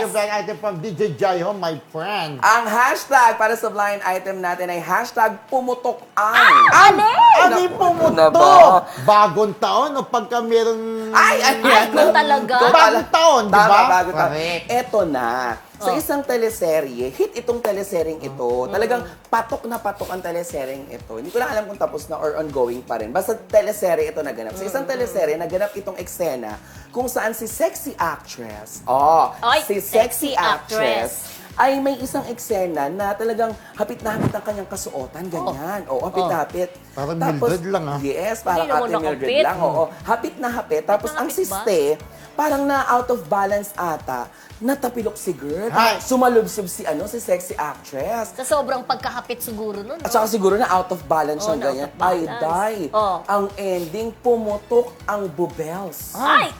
ating blind item from DJ Jaiho, my friend. Ang hashtag para sa blind item natin ay hashtag pumutok ang. Ano yung Ano pumutok? ba? Bagong taon o pagka meron... Ay, kung talaga. Bagong taon, di ba? Tama, bagong taon. Correct. Eto na. Sa isang teleserye, hit itong teleseryeng ito. Talagang patok na patok ang teleseryeng ito. Hindi ko lang alam kung tapos na or ongoing pa rin. Basta teleserye ito naganap. Sa isang teleserye, naganap itong eksena kung saan si sexy actress, Ay, si sexy sexy actress, ay may isang eksena na talagang hapit na hapit ang kanyang kasuotan, ganyan. Oo, hapit na hapit. Parang Mildred lang, ah. Yes, parang Hindi naman Ate Mildred nakapit. lang. Oo, hapit na hapit. Tapos ang nakapit ba? siste, parang na out of balance ata, natapilok si girl. Ay. Sumalubsob si si sexy actress. Sa sobrang pagkahapit siguro nun. At saka siguro na out of balance Oo, siyang na out ganyan. of Ay, balance. day. Oo. Ang ending, pumutok ang bubels. Ay!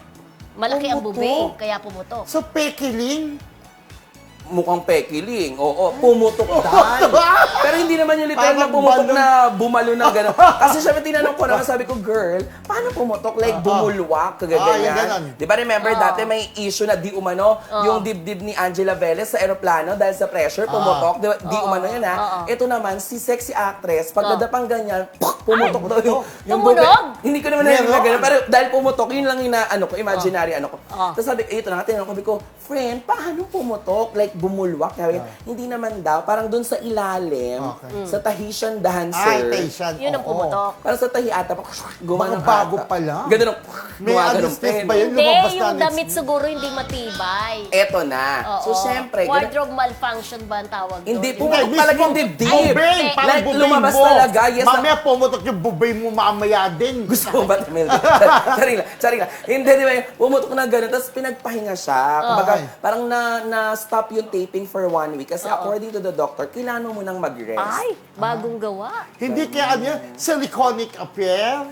Malaki ang Pumutok. bubig, kaya pumutok. So, pekiling? Mukhang pekiling. Oo, pumutok dahil. Pero hindi naman yung literal na Parang pumutok balon. na bumalo na gano'n. Kasi syempre tinanong ko naman, sabi ko, girl, paano pumutok? Like bumulwak, yung ganon. kagaganyan. Di ba remember dati may issue na di umano, yung dibdib ni Angela Velez sa aeroplano dahil sa pressure, pumutok. Di umano yun ha. Ito naman, si sexy actress, pag nadapang ganyan, pumutok daw yung Tumunog? Hindi ko naman narinig na ganun. Pero dahil pumutok, yun lang yung imaginary ko. Tapos sabi, ito na nga, tinanong ko, sabi ko, friend, paano pumutok? Like, bumulwak. Hindi naman daw. Parang dun sa ilalim, sa Tahitian dancer. Ay, Tahitian. Yun ang oo. pumutok. Parang sa Tahi ata, gumanong Mga bago ata. pa lang. Ganun ang May gumaganong anesthesia pen. ba yun? Hindi, Lumabas na yung ang damit siguro hindi matibay. Eto na. So, Oo. syempre, Wardrobe malfunction ba ang tawag doon? Hindi, Di ba? pumutok talaga yung dibdib. Bubay! Parang Like, bubay lumabas mo. talaga. Yes, Mamaya pumutok yung bubay mo mamaya din. Gusto mo ba, Mildred? Charing lang. Hindi, di ba, pumutok na gano'n, tapos pinagpahinga siya. Kumbaga, Ay. parang na-stop yung taping for 1 week. Kasi according to the doctor, kailangan mo munang mag-rest. Ay, bagong gawa. Hindi kaya ano yun, siliconic affair?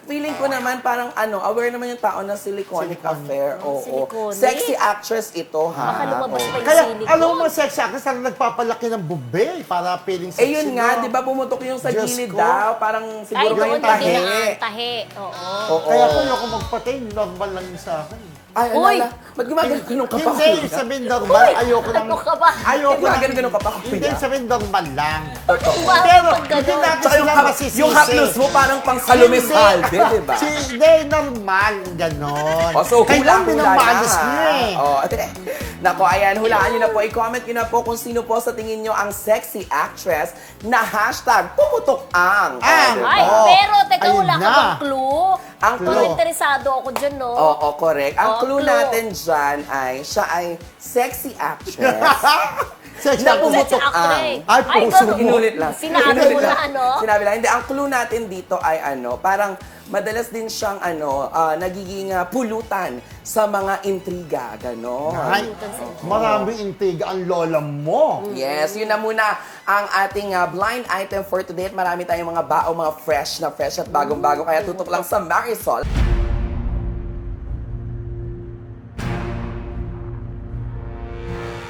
Feeling ko naman parang aware naman yung tao na siliconic affair. Oo. Siliconic? Sexy actress ito, ha? Baka lumabas pa yung Kaya, silicone. alam mo mga sexy actress na nagpapalaki ng bubay para feeling sexy. Eh yun nga, no? di ba pumutok yung sa Diyos gilid ko. daw? Parang Ay, siguro doon, yung tahi. tahi. Oo. Oo. Kaya kung ako magpatay, normal lang yun sa akin. Ay, Uy! alala. Ba't gumagano ka pa? Hindi, sabihin normal, ayoko lang. Ano ka ba? Ayoko lang. Gumagano ka pa? Hindi, sabihin normal lang. Totoo. Bakit Pero, pag hindi ganun? natin Tsaka sila masisisi. yung haplos mo parang pang Salome Salve, di ba? Hindi, normal, ganon. O, so Kailan hula-hula minamalas na. niya eh. Oh, nako, ayan, hulaan nyo na po. I-comment nyo na po kung sino po sa tingin nyo ang sexy actress na hashtag pumutok ang. Ang. Ay, Oo. pero teka, Ayun wala ka na. bang clue? Ang Parang clue. interesado ako dyan, no? Oo, correct. Ang Oh, clue clue. natin dyan ay, siya ay sexy actress. Sexy Na actress. pumutok ang. Ay, puso ganun. mo. Inulit lang. Sinabi Inulit mo na, lang. ano? Sinabi lang. Hindi, ang clue natin dito ay parang madalas din siyang nagiging pulutan sa mga intriga, gano'n. Ay, maraming intriga ang lola mo. Yes, yun na muna ang ating blind item for today. At marami tayong mga mga fresh at bagong-bago. Kaya tutok lang sa Marisol.